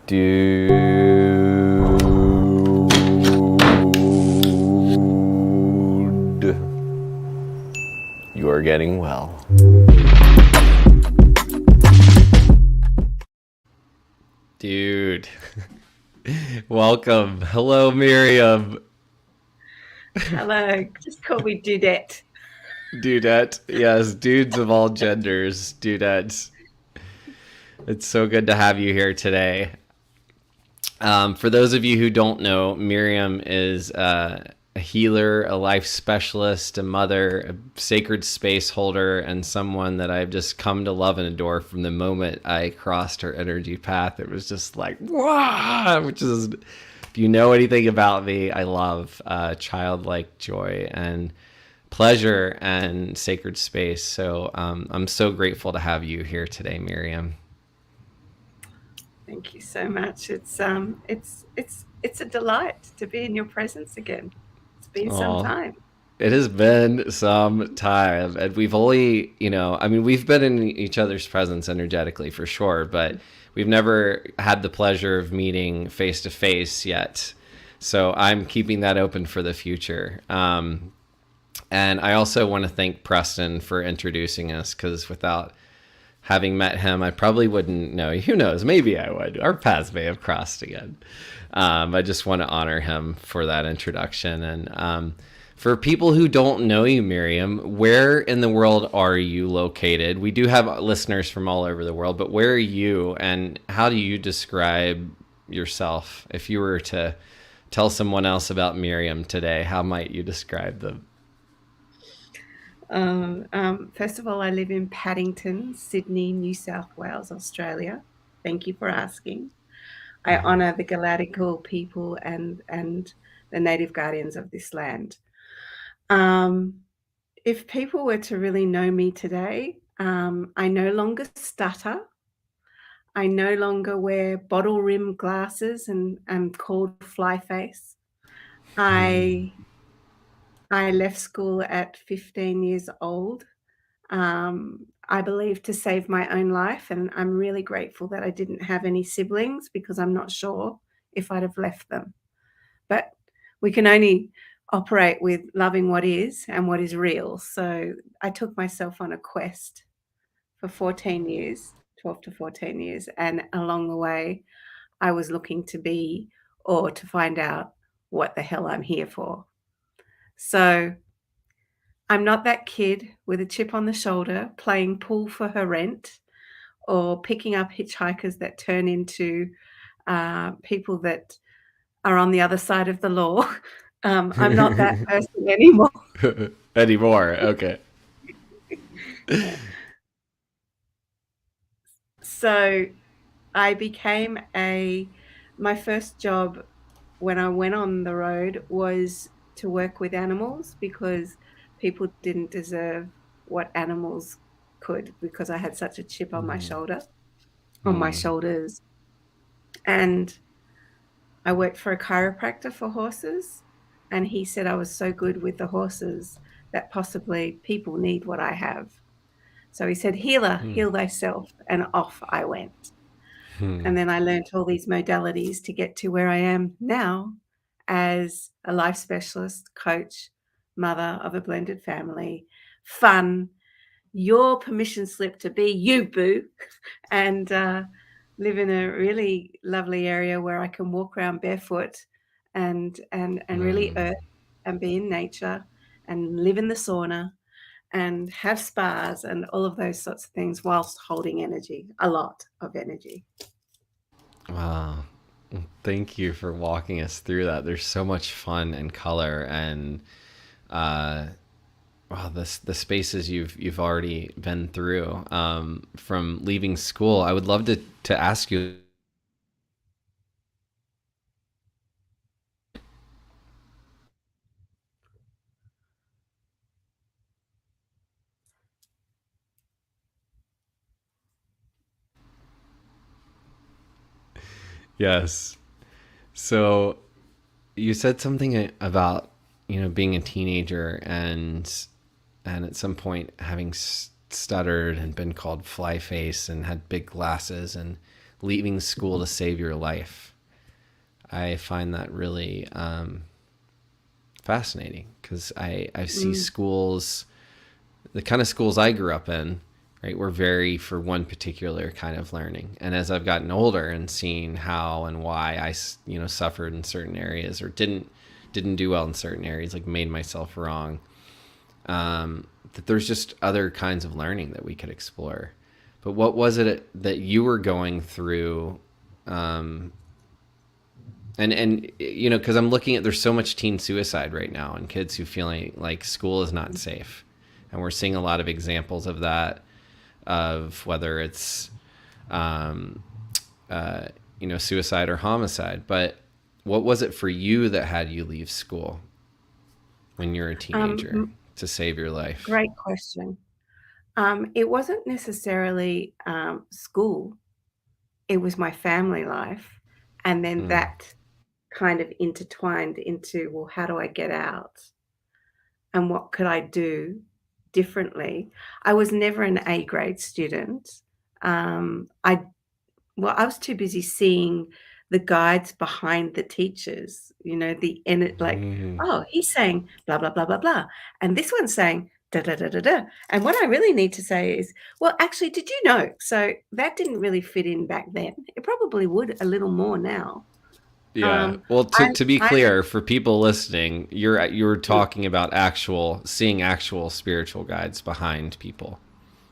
Dude, you are getting well. Dude, welcome. Hello, Miriam. Hello, just call me Dudette. Dudette. Yes, dudes of all genders. Dudettes. It's so good to have you here today. For those of you who don't know, Miriam is a healer, a life specialist, a mother, a sacred space holder, and someone that I've just come to love and adore from the moment I crossed her energy path. It was just like, wow, which is, if you know anything about me, I love childlike joy and pleasure and sacred space. So I'm so grateful to have you here today, Miriam. Thank you so much. It's a delight to be in your presence again. It's been some Oh, time. it has been some time, and we've only, I mean, we've been in each other's presence energetically for sure, but we've never had the pleasure of meeting face to face yet. So I'm keeping that open for the future. And I also want to thank Preston for introducing us because without having met him, I probably wouldn't know. Who knows? Maybe I would. Our paths may have crossed again. I just want to honor him for that introduction. And for people who don't know you, Miriam, where in the world are you located? We do have listeners from all over the world, but where are you and how do you describe yourself? If you were to tell someone else about Miriam today, how might you describe them? First of all, I live in Paddington, Sydney, New South Wales, Australia. Thank you for asking. I honour the Galactical people and the native guardians of this land. Um, if people were to really know me today, I no longer stutter. I no longer wear bottle rim glasses and am called fly face. I I left school at 15 years old. I believe to save my own life, and I'm really grateful that I didn't have any siblings because I'm not sure if I'd have left them. But we can only operate with loving what is and what is real. So I took myself on a quest for 14 years, 12 to 14 years, and along the way, I was looking to be or to find out what the hell I'm here for. So I'm not that kid with a chip on the shoulder playing pool for her rent or picking up hitchhikers that turn into people that are on the other side of the law. I'm not that person anymore. Anymore. Okay. So I became my first job when I went on the road was to work with animals because people didn't deserve what animals could because I had such a chip on my shoulder, on my Hmm. shoulders. And I worked for a chiropractor for horses, and he said I was so good with the horses that possibly people need what I have. So he said, "Healer, heal thyself," and off I went. Hmm. And then I learned all these modalities to get to where I am now as a life specialist, coach, mother of a blended family, fun, your permission slip to be you, boo, and live in a really lovely area where I can walk around barefoot and really Hmm. earth and be in nature and live in the sauna and have spas and all of those sorts of things whilst holding energy, a lot of energy. Wow. Thank you for walking us through that. There's so much fun and color and uh wow, the spaces you've already been through from leaving school. I would love to ask you. Yes. So you said something about being a teenager and at some point having stuttered and been called fly face and had big glasses and leaving school to save your life. I find that really fascinating because I see Mm. schools, the kind of schools I grew up in, right, were very for one particular kind of learning. And as I've gotten older and seen how and why I, suffered in certain areas or didn't do well in certain areas, like made myself wrong, that there's just other kinds of learning that we could explore. But what was it that you were going through? And because I'm looking at, there's so much teen suicide right now and kids who feeling like school is not safe, and we're seeing a lot of examples of that, of whether it's um, suicide or homicide. But what was it for you that had you leave school when you're a teenager to save your life? Great question. It wasn't necessarily school, it was my family life. And then Mm. that kind of intertwined into, well, how do I get out? And what could I do differently? I was never an A grade student. I Well, I was too busy seeing the guides behind the teachers, and it like, Mm. oh, he's saying blah blah blah blah blah, and this one's saying da da da da da. And what I really need to say is, well, actually, did you know? So that didn't really fit in back then. It probably would a little more now. Yeah. Um, Well, I to be I clear, for people listening, you're talking about seeing actual spiritual guides behind people,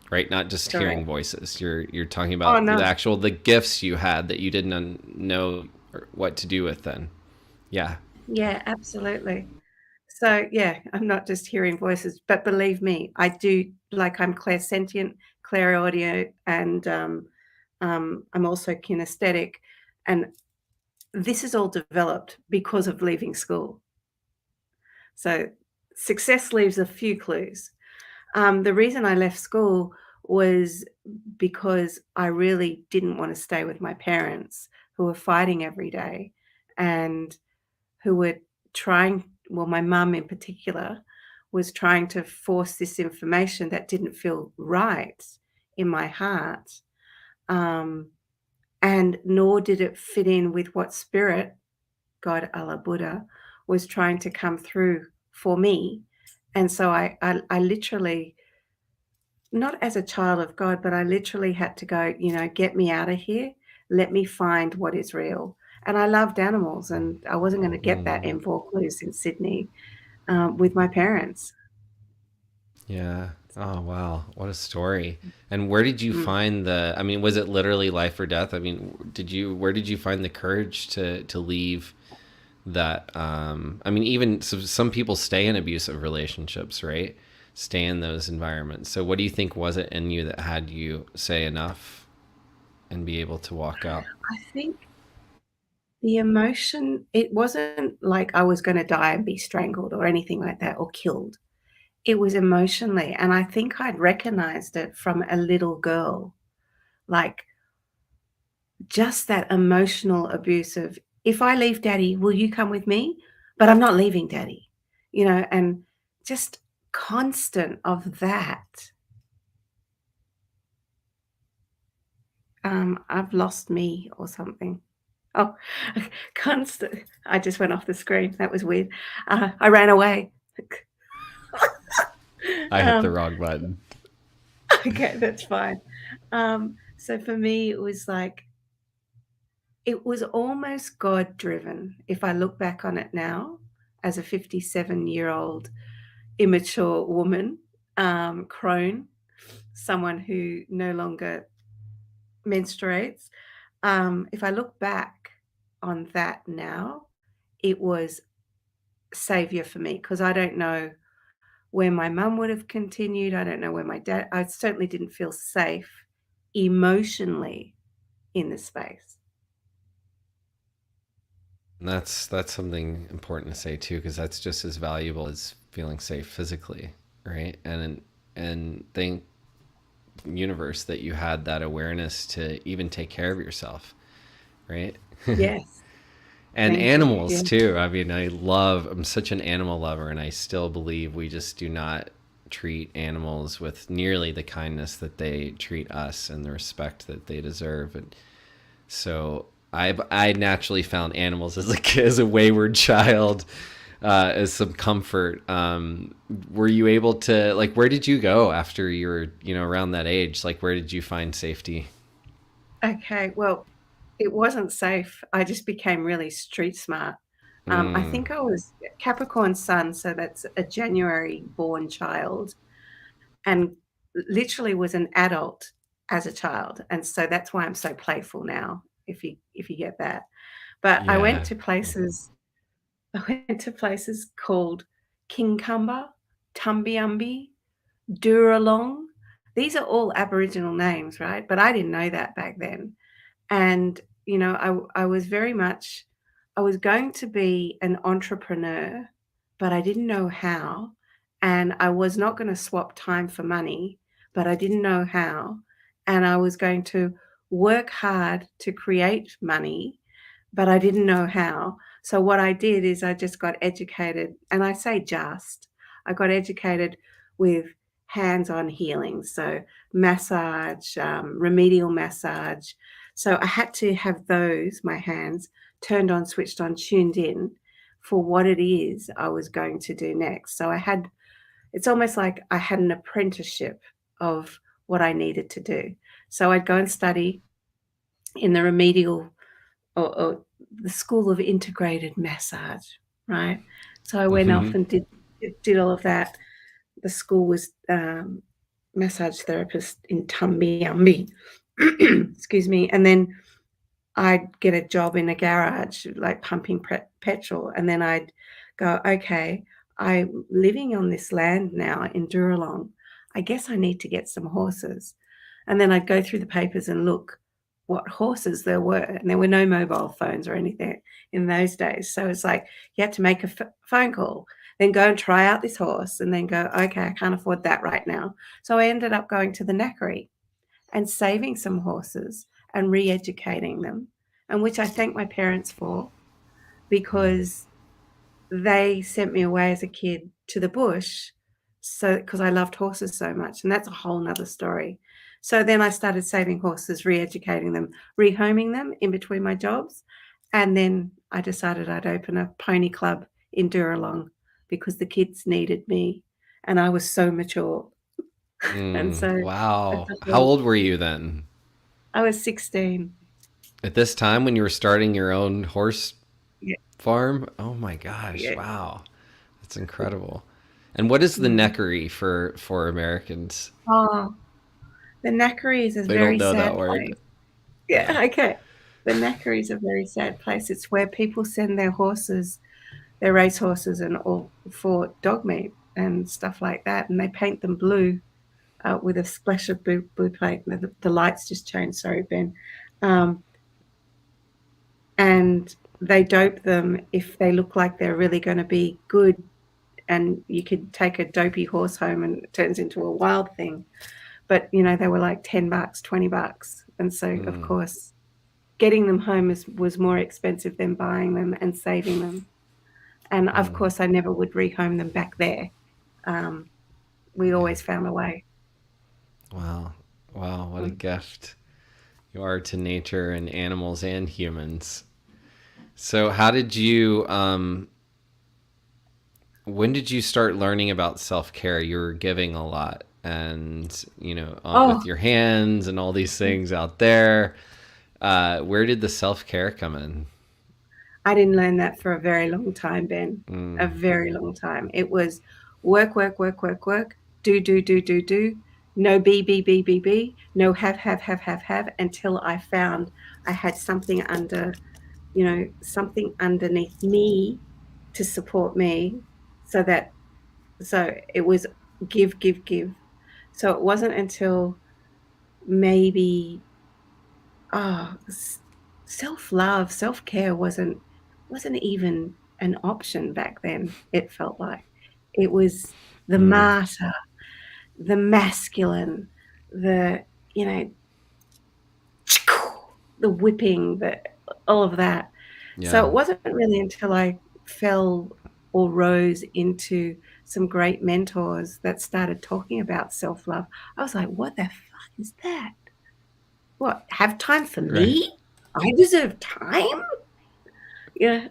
right? Not just hearing correct. voices. You're talking Oh about no, the gifts you had that you didn't know what to do with then. Yeah. yeah, absolutely. So, yeah, I'm not just hearing voices, but believe me, I do like I'm clairsentient, clairaudio, and I'm also kinesthetic. And this is all developed because of leaving school. So, success leaves a few clues. The reason I left school was because I really didn't want to stay with my parents who were fighting every day and who were trying, well, my mum in particular was trying to force this information that didn't feel right in my heart. Um, and nor did it fit in with what spirit, God, Allah, Buddha, was trying to come through for me. And so I literally, not as a child of God, but I literally had to go, get me out of here. Let me find what is real. And I loved animals, and I wasn't going to get that Mm. in Vaucluse in Sydney with my parents. Yeah. Oh wow, what a story! And where did you Mm. find the? I mean, was it literally life or death? I mean, Where did you find the courage to leave that? I mean, even some people stay in abusive relationships, right? Stay in those environments. So, what do you think was it in you that had you say enough and be able to walk out? I think the emotion, it wasn't like I was going to die and be strangled or anything like that or killed. It was emotionally. And I think I'd recognized it from a little girl, like just that emotional abuse of, if I leave daddy, will you come with me? But I'm not leaving daddy, and just constant of that. I've lost me or something. Oh, constant. I just went off the screen. That was weird. I ran away. I hit the um, wrong button. okay, that's fine. So for me, it was almost God driven. If I look back on it now, as a 57-year-old immature woman, crone, someone who no longer menstruates. If I look back on that now, it was savior for me because I don't know where my mum would have continued. I don't know where my dad, I certainly didn't feel safe emotionally in the space. And that's something important to say too, because that's just as valuable as feeling safe physically, right? And thank universe that you had that awareness to even take care of yourself, right? Yes, And thank you. animals Yeah. too. I mean, I'm such an animal lover, and I still believe we just do not treat animals with nearly the kindness that they treat us and the respect that they deserve. And So I naturally found animals as as a wayward child, as some comfort. Were you able to, like, where did you go after you were, around that age? Like, where did you find safety? Okay, well, it wasn't safe. I just became really street smart. I Mm, think I was Capricorn Sun, so that's a January born child, and literally was an adult as a child, and so that's why I'm so playful now, if you get that. But I went yeah. to places I went to places called Kincumber, Tumbiumbi, Duralong. These are all Aboriginal names, right? But I didn't know that back then. And, I was very much I was going to be an entrepreneur, but I didn't know how, and I was not gonna swap time for money, but I didn't know how, and I was going to work hard to create money, but I didn't know how. So what I did is I just got educated, and I say just, I got educated with hands-on healing, so massage, remedial massage. So I had to have those, my hands, turned on, switched on, tuned in for what it is I was going to do next. So it's almost like I had an apprenticeship of what I needed to do. So I'd go and study in the remedial or the School of Integrated Massage, right? So I went off Hmm. and did all of that. The school was massage therapist in Tumbiumbi, excuse me, and then I'd get a job in a garage, like pumping petrol, and then I'd go, okay, I'm living on this land now in Duralong. I guess I need to get some horses. And then I'd go through the papers and look what horses there were. And there were no mobile phones or anything in those days. So it's like you had to make a phone call, then go and try out this horse, and then go, okay, I can't afford that right now. So I ended up going to the knackery and saving some horses and re-educating them, and which I thank my parents for because they sent me away as a kid to the bush so because I loved horses so much, and that's a whole nother story. So then I started saving horses, re-educating them, rehoming them in between my jobs, and then I decided I'd open a pony club in Duralong because the kids needed me and I was so mature. And Mm, so that's wow. a How whole old were you then? I was 16. At this time when you were starting your own horse Yeah, farm? Oh my gosh. yeah. Wow. That's incredible. And what is the Mm. neckery for Americans? Oh, the Knackery is a They don't very know that sad word. place. Yeah. Yeah, okay. The Knackery is a very sad place. It's where people send their horses, their race horses, and all for dog meat and stuff like that, and they paint them blue with a splash of blue paint. The lights just changed. Sorry, Ben. Um, and they dope them if they look like they're really going to be good, and you could take a dopey horse home and it turns into a wild thing. But they were like $10, $20, and so of Mm, course getting them home was more expensive than buying them and saving them. And of mm. course, I never would rehome them back there. Um, we Yeah. always found a way. Wow. Wow. What a Mm. gift you are to nature and animals and humans. So, how did you, when did you start learning about self care? You were giving a lot and, Oh, with your hands and all these things out there. Where did the self care come in? I didn't learn that for a very long time, Ben. A Mm, very long time. It was work, work, work, work, work, do, do, do, do, do. No be, be, be, be, be. No have, until I found I had something something underneath me to support me so that so it was give, give, give. So it wasn't until maybe oh self-love, self-care wasn't even an option back then, it felt like. It was the mm, martyr, the masculine, the you know the whipping, the all of that. So yeah. it wasn't really until I fell or rose into some great mentors that started talking about self-love. I was like, "What the fuck is that? What, have time for Right. me?" I deserve time? Yeah.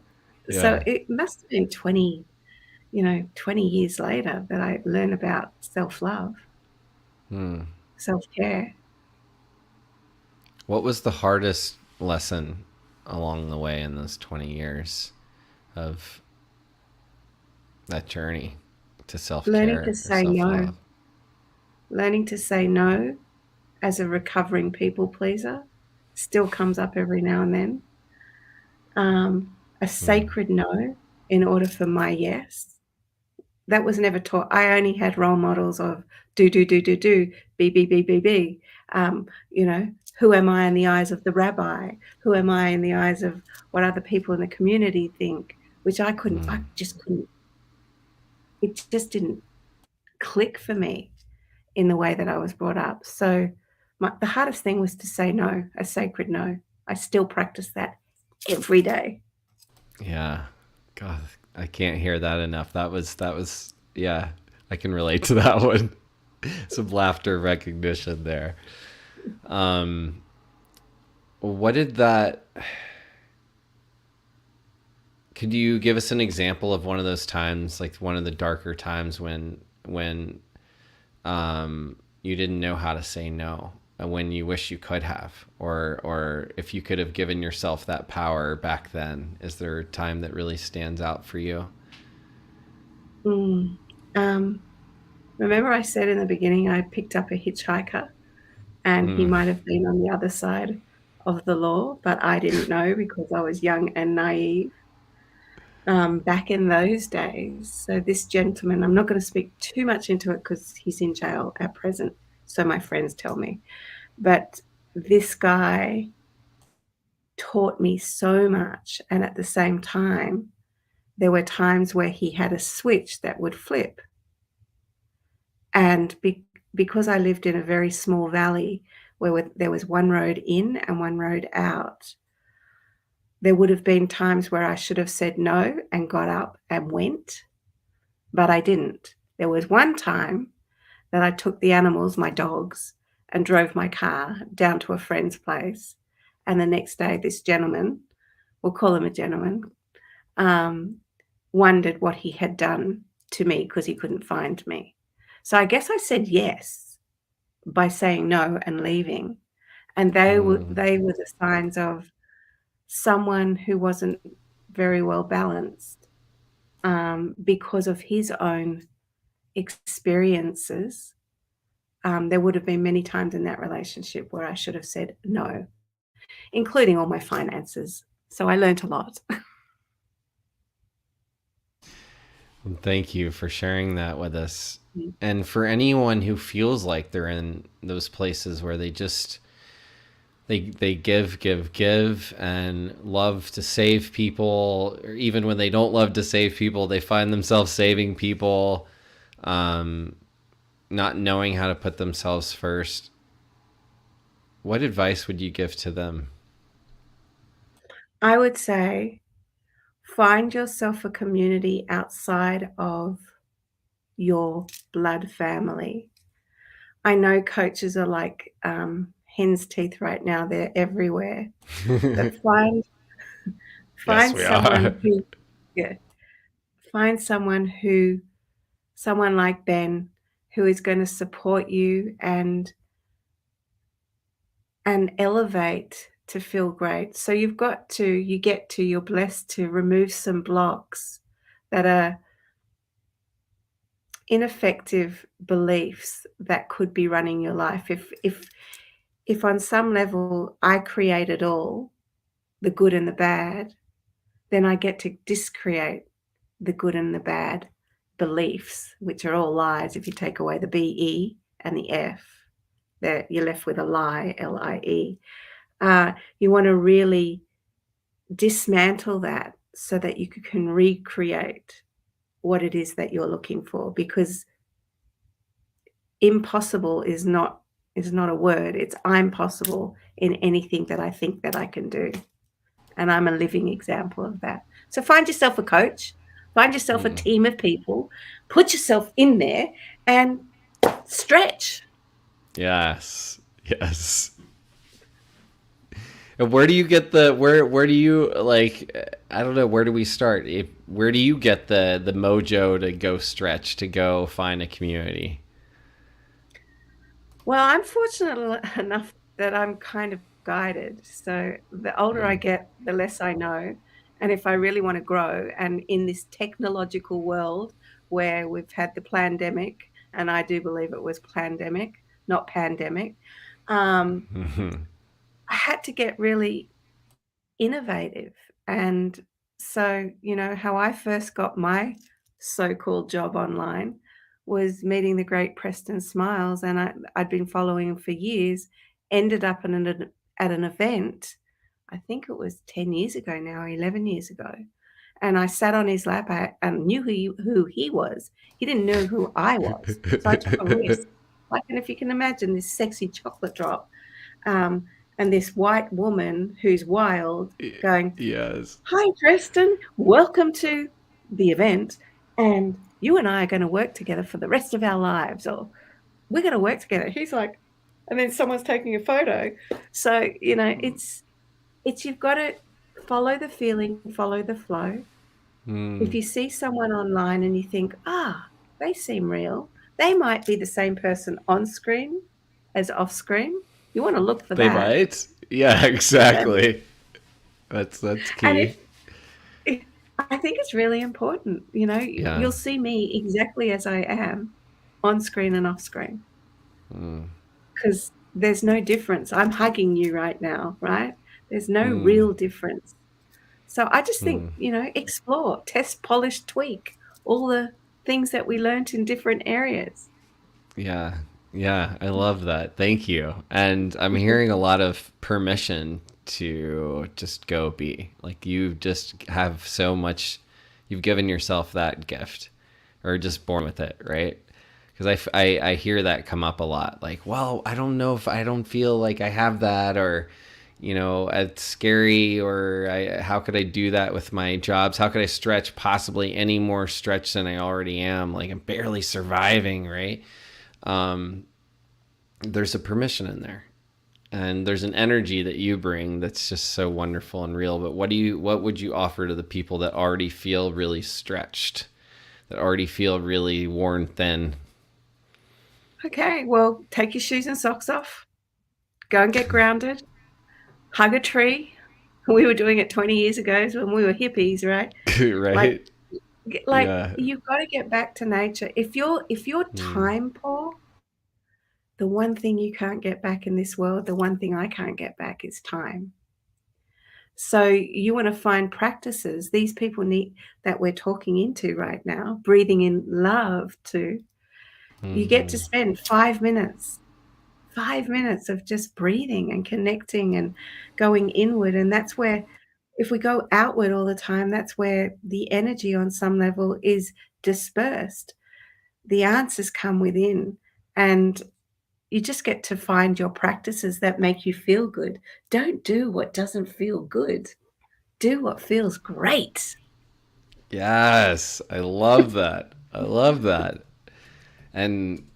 So Yeah. it must have been 20, 20 years later that I learned about self-love, Hmm. self-care. What was the hardest lesson along the way in those 20 years of that journey to self Learning to care or say self no. love? Learning to say no as a recovering people pleaser still comes up every now and then. A Hmm. sacred no in order for my yes. That was never taught. I only had role models of do, do, do, do, do, be, be, be, be, be. Um, you know, who am I in the eyes of the rabbi? Who am I in the eyes of what other people in the community think? Which I Hmm. just couldn't, it just didn't click for me in the way that I was brought up. So the hardest thing was to say no, a sacred no. I still practice that every day. Yeah. God, I can't hear that enough. Yeah, I can relate to that one. Some laughter recognition there. Um, what did that, could you give us an example of one of those times, like one of the darker times when you didn't know how to say no, and when you wish you could have, or if you could have given yourself that power back then? Is there a time that really stands out for you? Mm. Um, Remember I said in the beginning I picked up a hitchhiker and he Mm. might have been on the other side of the law, but I didn't know because I was young and naive back in those days. So this gentleman, I'm not going to speak too much into it because he's in jail at present, so my friends tell me. But this guy taught me so much, and at the same time, there were times where he had a switch that would flip, and because I lived in a very small valley where there was one road in and one road out, there would have been times where I should have said no and got up and went, but I didn't. There was one time that I took the animals, my dogs, and drove my car down to a friend's place. And the next day, this gentleman, we'll call him a gentleman, um, wondered what he had done to me because he couldn't find me. So I guess I said yes by saying no and leaving. And Mm. they were the signs of someone who wasn't very well balanced because of his own experiences. There would have been many times in that relationship where I should have said no, including all my finances. So I learned a lot. Thank you for sharing that with us. And for anyone who feels like they're in those places where they give and love to save people, or even when they don't love to save people, they find themselves saving people, um, not knowing how to put themselves first. What advice would you give to them? I would say find yourself a community outside of your blood family. I know coaches are like hen's teeth right now, they're everywhere. But Yes, find we are. someone who yeah, find someone like Ben who is going to support you and elevate to feel great. So you're blessed to remove some blocks that are ineffective beliefs that could be running your life. If on some level I create it all, the good and the bad, then I get to discreate the good and the bad beliefs, which are all lies. If you take away the BE and the F, that you're left with a lie, LIE. You want to really dismantle that so that you can recreate what it is that you're looking for, because impossible is not a word. It's I'm possible in anything that I think that I can do, and I'm a living example of that. So find yourself a coach, find yourself a Mm. team of people, put yourself in there and stretch. Yes. Yes. Where do you get the where do you like I don't know, where do we start? Where do you get the mojo to go stretch, to go find a community? Well, I'm fortunate enough that I'm kind of guided. So the older I Mm. get, the less I know. And if I really want to grow, and in this technological world where we've had the pandemic, and I do believe it was pandemic, not pandemic, um, I had to get really innovative. And so, how I first got my so-called job online was meeting the great Preston Smiles, and I'd been following him for years, ended up at an event, I think it was 10 years ago now, 11 years ago. And I sat on his lap and knew who he was. He didn't know who I was. So I took a risk. Like, and if you can imagine this sexy chocolate drop, um, and this white woman who's wild going, Yes. "Hi, Preston, welcome to the event, and you and I are going to work together for the rest of our lives, or we're going to work together." He's like, and then someone's taking a photo. So, it's you've got to follow the feeling, follow the flow. If Mm. you see someone online and you think, they seem real, they might be the same person on screen as off screen. You want to look for They that. might. Yeah, And exactly. That's and key. I think it's really important. Yeah. You'll see me exactly as I am on screen and off screen Mm. because there's no difference. I'm hugging you right now, right? There's no Mm. real difference. So I just think, Mm. explore, test, polish, tweak all the things that we learnt in different areas. Yeah. Yeah, I love that. Thank you. And I'm hearing a lot of permission to just go be. Like you just have so much, you've given yourself that gift or just born with it, right? Because I hear that come up a lot. Like, well, I don't know if I don't feel like I have that, or, it's scary, or how could I do that with my jobs? How could I stretch possibly any more stretch than I already am? Like, I'm barely surviving, right? Um, there's a permission in there, and there's an energy that you bring that's just so wonderful and real. But what would you offer to the people that already feel really stretched, that already feel really worn thin? Okay, well, take your shoes and socks off, go and get grounded, hug a tree. We were doing it 20 years ago when we were hippies, right? Like, Right? Yeah. you've got to get back to nature. If you're Mm. time poor, the one thing you can't get back in this world, the one thing I can't get back is time. So you want to find practices these people need that we're talking into right now, breathing in love too. You get to Hmm. spend 5 minutes of just breathing and connecting and going inward. And that's where, if we go outward all the time, that's where the energy on some level is dispersed. The answers come within, and you just get to find your practices that make you feel good. Don't do what doesn't feel good. Do what feels great. Yes, I love that. I love that. And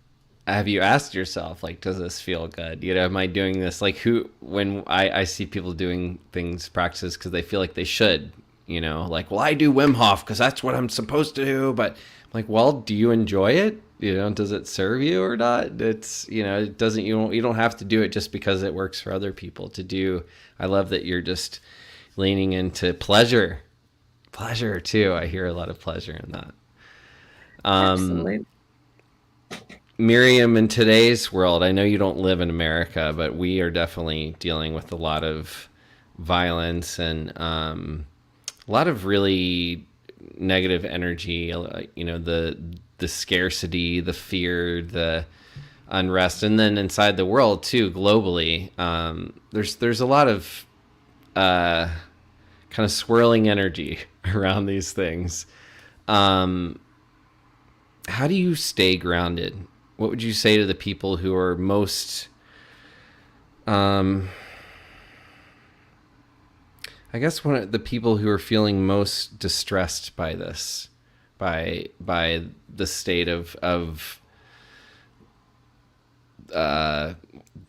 have you asked yourself, like, does this feel good? Am I doing this? Like, when I see people doing things, practices, because they feel like they should, like, well, I do Wim Hof because that's what I'm supposed to do. But I'm like, well, do you enjoy it? Does it serve you or not? It's, it doesn't, you don't have to do it just because it works for other people to do. I love that you're just leaning into pleasure. Pleasure too. I hear a lot of pleasure in that. Um, Absolutely. Miriam, in today's world, I know you don't live in America, but we are definitely dealing with a lot of violence and a lot of really negative energy. The scarcity, the fear, the unrest, and then inside the world too, globally. There's a lot of uh, kind of swirling energy around these things. Um, how do you stay grounded? What would you say to the people who are most, um, I guess, one of the people who are feeling most distressed by this, by the state of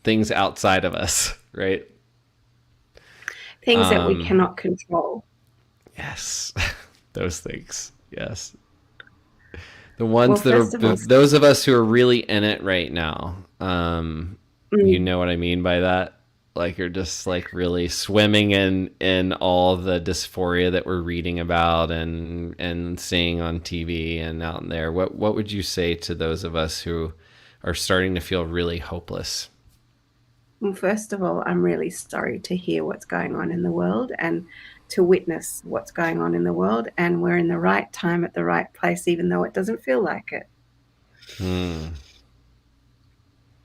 things outside of us, right? Things that we Um, cannot control. yes, those things. Yes, the Well, ones that are first of all, those of us who are really in it right now. You mm, know what I mean by that? Like you're just like really swimming in all the dysphoria that we're reading about and seeing on TV and out there. What would you say to those of us who are starting to feel really hopeless? well, first of all, I'm really sorry to hear what's going on in the world and to witness what's going on in the world. And we're in the right time at the right place, even though it doesn't feel like it. Hmm.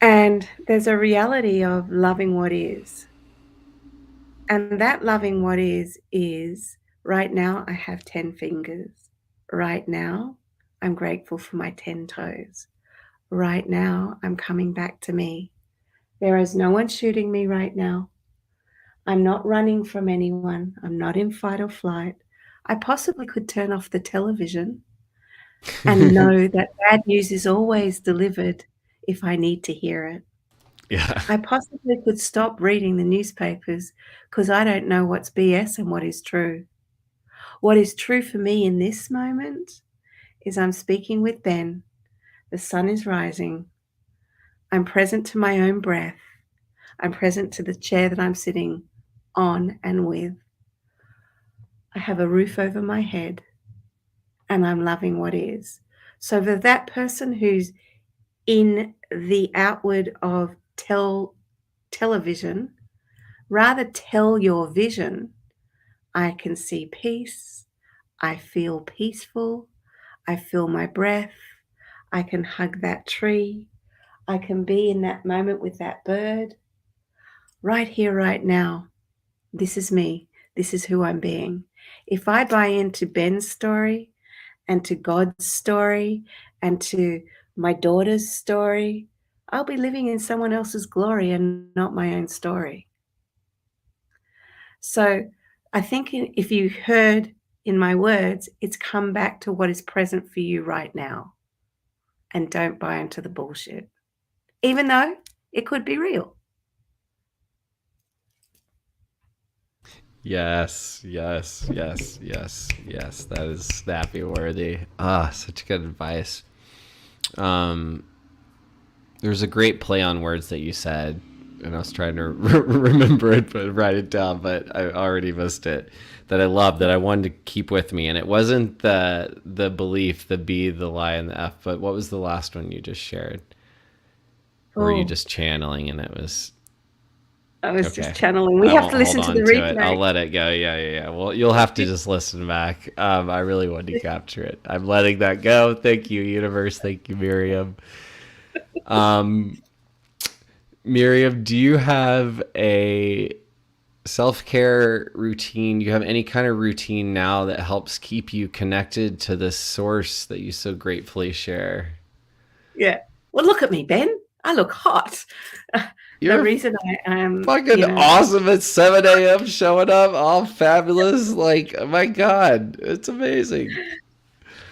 And there's a reality of loving what is. And that loving what is right now, I have 10 fingers. Right now, I'm grateful for my 10 toes. Right now, I'm coming back to me. There is no one shooting me right now. I'm not running from anyone. I'm not in fight or flight. I possibly could turn off the television and know that bad news is always delivered if I need to hear it. Yeah. I possibly could stop reading the newspapers because I don't know what's BS and what is true. What is true for me in this moment is I'm speaking with Ben. The sun is rising. I'm present to my own breath. I'm present to the chair that I'm sitting on and with. I have a roof over my head and I'm loving what is. So for that person who's in the outward of television, rather tell your vision. I can see peace. I feel peaceful. I feel my breath. I can hug that tree. I can be in that moment with that bird. Right here, right now. This is me. This is who I'm being. If I buy into Ben's story and to God's story and to my daughter's story, I'll be living in someone else's glory and not my own story. So I think if you heard in my words, it's come back to what is present for you right now and don't buy into the bullshit, even though it could be real. Yes, yes, yes, yes, yes. That is snappy worthy. Ah, such good advice. Um, there's a great play on words that you said, and I was trying to remember it, but write it down, but I already missed it. That I love, that I wanted to keep with me, and it wasn't the belief, the B, the lie, and the F, but what was the last one you just shared? Or were you Oh, just channeling, and it was I was just okay? channeling. We I have won't to hold listen to the on to it. I'll replay. let it go. Yeah, yeah, yeah. Well, you'll have to just listen back. I really wanted to capture it. I'm letting that go. Thank you, universe. Thank you, Miriam. Um, Miriam, do you have a self care routine? Do you have any kind of routine now that helps keep you connected to this source that you so gratefully share? Yeah. Well, look at me, Ben. I look hot. The You're reason I am, fucking awesome at 7 a.m. showing up, all fabulous. Like, oh my God, it's amazing.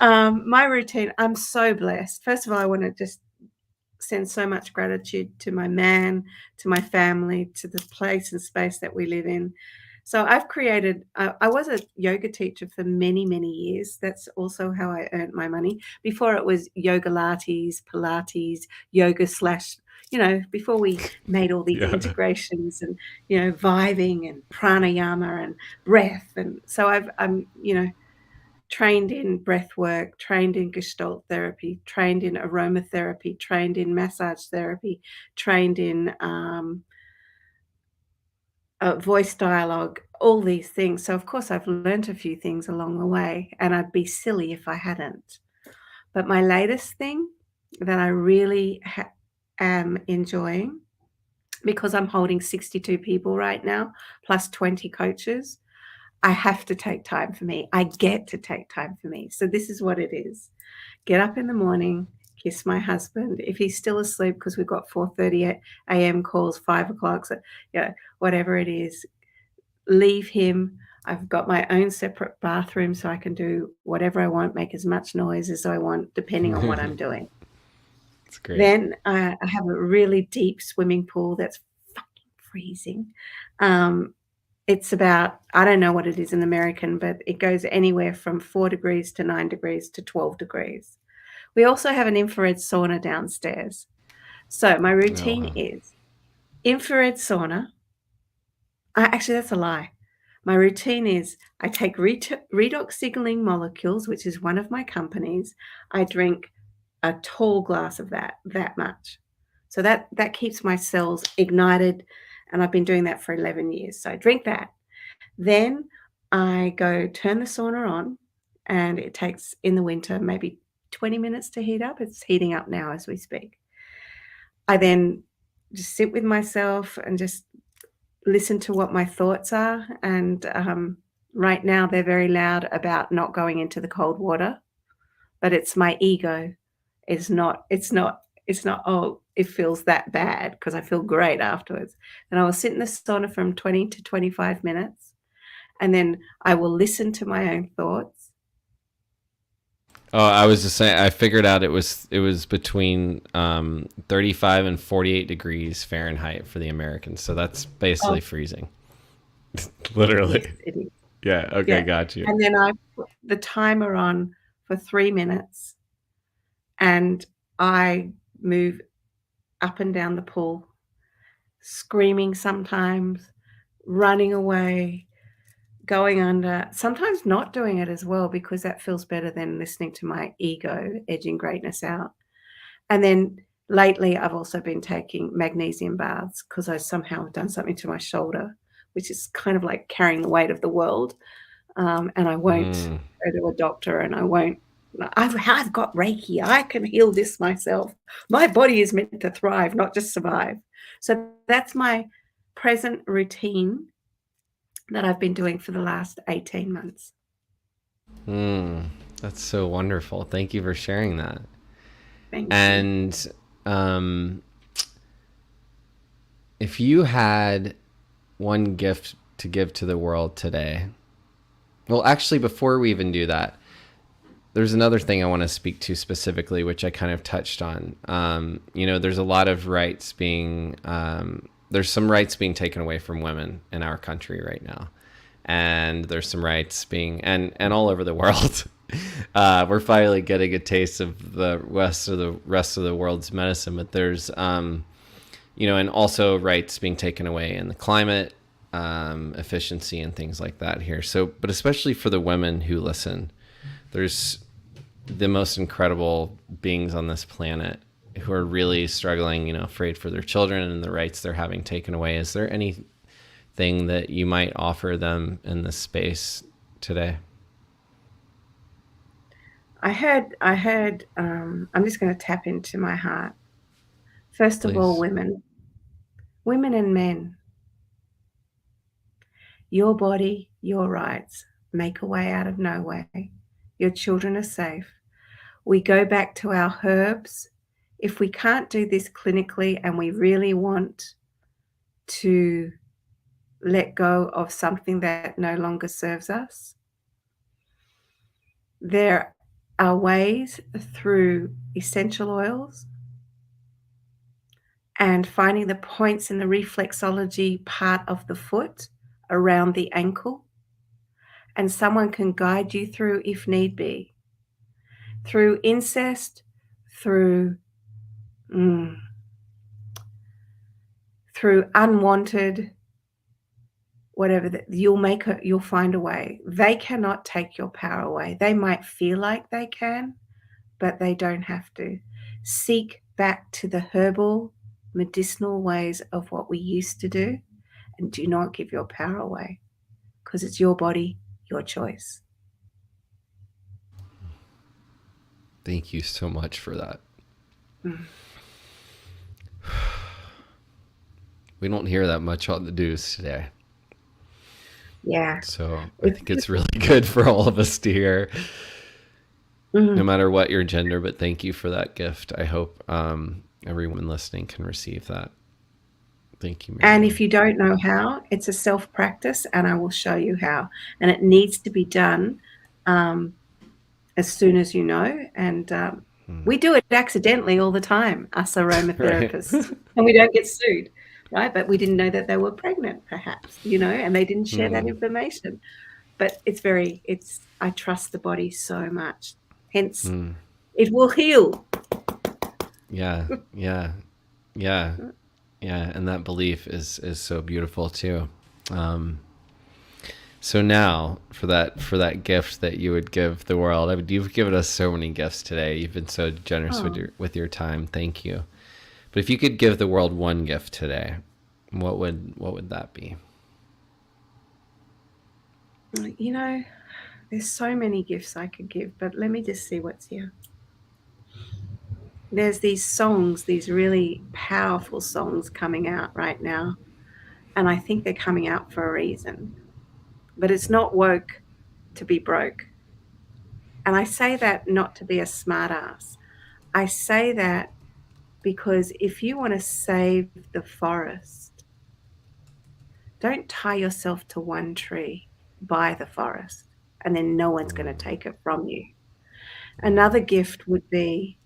my routine, I'm so blessed. First of all, I want to just send so much gratitude to my man, to my family, to the place and space that we live in. So I've created, I was a yoga teacher for many, many years. That's also how I earned my money. Before it was yoga lattes, Pilates, yoga slash, before we made all these Yeah. integrations and, vibing and pranayama and breath. And so I'm trained in breath work, trained in gestalt therapy, trained in aromatherapy, trained in massage therapy, trained in voice dialogue, all these things. So, of course, I've learnt a few things along the way, and I'd be silly if I hadn't. But my latest thing that I really am enjoying, because I'm holding 62 people right now, plus 20 coaches, I have to take time for me. I get to take time for me. So, this is what it is. Get up in the morning, kiss my husband. If he's still asleep, because we've got 4:30 a.m. calls, 5 o'clock, so whatever it is, leave him. I've got my own separate bathroom so I can do whatever I want, make as much noise as I want, depending on what I'm doing. It's great. Then I have a really deep swimming pool that's fucking freezing. Um, It's about, I don't know what it is in American, but it goes anywhere from 4 degrees to 9 degrees to 12 degrees. We also have an infrared sauna downstairs. So my Oh, routine wow. is infrared sauna. Actually, that's a lie. My routine is I take redox signaling molecules, which is one of my companies. I drink a tall glass of that much. So that keeps my cells ignited, and I've been doing that for 11 years. So I drink that. Then I go turn the sauna on, and it takes, in the winter, maybe 20 minutes to heat up. It's heating up now as we speak. I then just sit with myself and just listen to what my thoughts are. And right now, they're very loud about not going into the cold water, but it's my ego. It's not, oh, it feels that bad, because I feel great afterwards. And I will sit in the sauna from 20 to 25 minutes, and then I will listen to my own thoughts. Oh, I was just saying. I figured out it was between 35 and 48 degrees Fahrenheit for the Americans. So that's Oh, basically freezing. yes, Literally. it is. Yeah. Okay. Yeah. Got you. And then I put the timer on for 3 minutes, and I move up and down the pool, screaming sometimes, running away, going under, sometimes not doing it as well, because that feels better than listening to my ego edging greatness out. And then lately, I've also been taking magnesium baths, because I somehow have done something to my shoulder, which is kind of like carrying the weight of the world. And I won't Mm. go to a doctor, and I won't. I've got Reiki. I can heal this myself. My body is meant to thrive, not just survive. So that's my present routine that I've been doing for the last 18 months. Mm. That's so wonderful. Thank you for sharing that. Thank you. And um, if you had one gift to give to the world today, well, actually, before we even do that, there's another thing I want to speak to specifically, which I kind of touched on. There's a lot of rights being, there's some rights being taken away from women in our country right now. And there's some rights being, and all over the world. We're finally getting a taste of the rest of the world's medicine, but there's, and also rights being taken away in the climate, efficiency and things like that here. So, but especially for the women who listen, there's the most incredible beings on this planet who are really struggling, afraid for their children and the rights they're having taken away. Is there anything that you might offer them in this space today? I'm just going to tap into my heart. First of all, Please. women and men, your body, your rights. Make a way out of no way. Your children are safe. We go back to our herbs. If we can't do this clinically, and we really want to let go of something that no longer serves us, there are ways through essential oils and finding the points in the reflexology part of the foot around the ankle. And someone can guide you through, if need be, through incest, through through unwanted, whatever, that you'll find a way. They cannot take your power away. They might feel like they can, but they don't have to. Seek back to the herbal, medicinal ways of what we used to do, and do not give your power away, because it's your body, your choice. Thank you so much for that. Mm. We don't hear that much on the news today. Yeah. So I It's think it's really good for all of us to hear, no mm. matter what your gender. But thank you for that gift. I hope everyone listening can receive that. Thank you, And if Miriam. you don't know how, it's a self practice, and I will show you how. And it needs to be done um, as soon as you know. And we do it accidentally all the time, us Right. aromatherapists, and we don't get sued. right? But we didn't know that they were pregnant, perhaps, and they didn't share that Hmm. information. But I trust the body so much. Hence, Hmm. it will heal. Yeah. Yeah. Yeah. Yeah. And that belief is so beautiful too. Um, so now for that gift that you would give the world, I mean, you've given us so many gifts today. You've been so generous with Oh, your time. Thank you. But if you could give the world one gift today, what would that be? you know, there's so many gifts I could give, but let me just see what's here. There's these songs, these really powerful songs coming out right now, and I think they're coming out for a reason. But it's not woke to be broke. And I say that not to be a smartass. I say that because if you want to save the forest, don't tie yourself to one tree, buy the forest, and then no one's going to take it from you. Another gift would be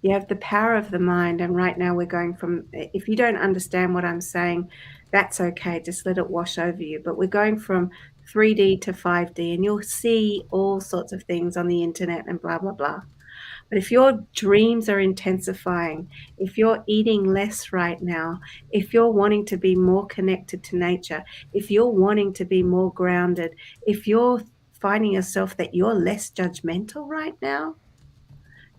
you have the power of the mind. And right now we're going from, if you don't understand what I'm saying, that's okay. Just let it wash over you. But we're going from 3D to 5D, and you'll see all sorts of things on the internet and blah, blah, blah. But if your dreams are intensifying, if you're eating less right now, if you're wanting to be more connected to nature, if you're wanting to be more grounded, if you're finding yourself that you're less judgmental right now,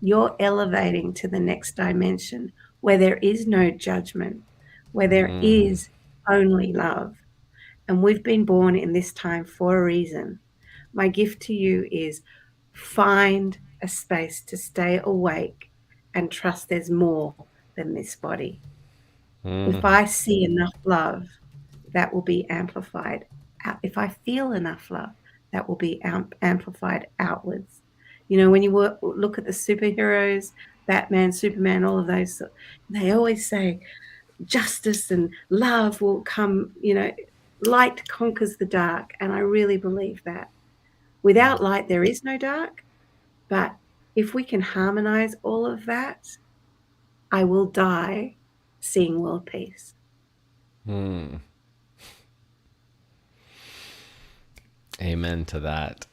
you're elevating to the next dimension where there is no judgment, where there Mm. is only love. And we've been born in this time for a reason. My gift to you is find a space to stay awake and trust there's more than this body. If Mm. I see enough love, that will be amplified. If I feel enough love, that will be amplified outwards. When you look at the superheroes, Batman, Superman, all of those, they always say justice and love will come, light conquers the dark. And I really believe that. Without light, there is no dark. But if we can harmonize all of that, I will die seeing world peace. Mm. Amen to that.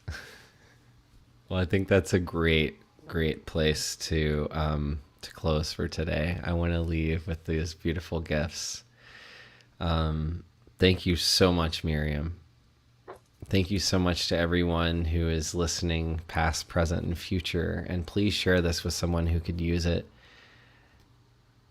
Well, I think that's a great place to close for today. I want to leave with these beautiful gifts. Thank you so much, Miriam. Thank you so much to everyone who is listening, past, present, and future. And please share this with someone who could use it.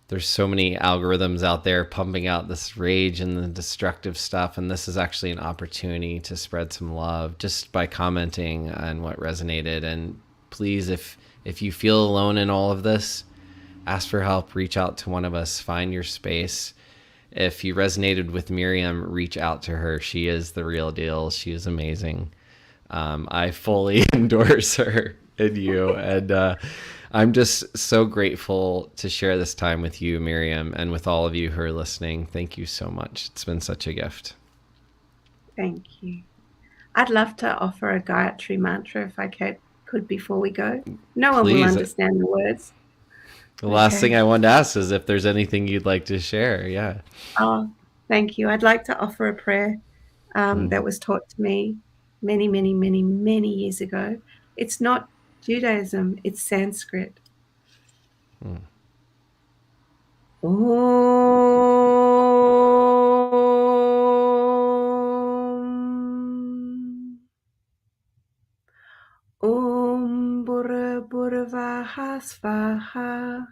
There's so many algorithms out there pumping out this rage and the destructive stuff, and this is actually an opportunity to spread some love just by commenting on what resonated. And please, if you feel alone in all of this, ask for help, reach out to one of us, find your space. If you resonated with Miriam, reach out to her. She is the real deal. She is amazing. I fully endorse her and you. And I'm just so grateful to share this time with you, Miriam, and with all of you who are listening. Thank you so much. It's been such a gift. Thank you. I'd love to offer a Gayatri mantra if I could before we go. No one will Please, understand the words. the last thing Okay. I wanted to ask is if there's anything you'd like to share. Yeah. Oh, thank you. I'd like to offer a prayer Mm. that was taught to me many, many, many, many years ago. It's not Judaism, it's Sanskrit. Mm. Om. Om Bura Buravaha Svaha.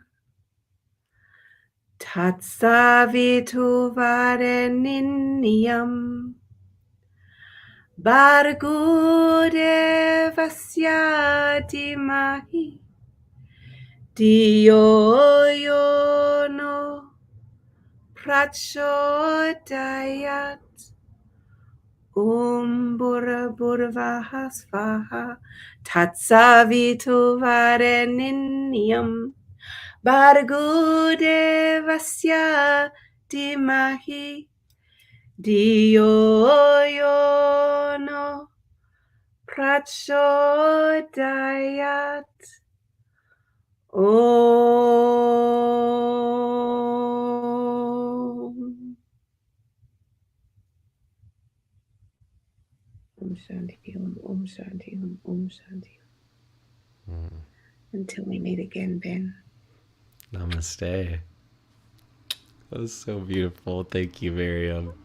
Tatsavitu Vareniniam. Bhargudevasya Dhimahi. Diyo yo no prachodayat. Burvaha Svaha. Tatsavitu Vareniniam. Bhargudevasya Dhimahi. Diyo yo no prachodayat. Om. Om Shanti Om. Om Shanti Om. Om Shanti Om. Until we meet again, Ben. Namaste. That was so beautiful. Thank you, Miriam.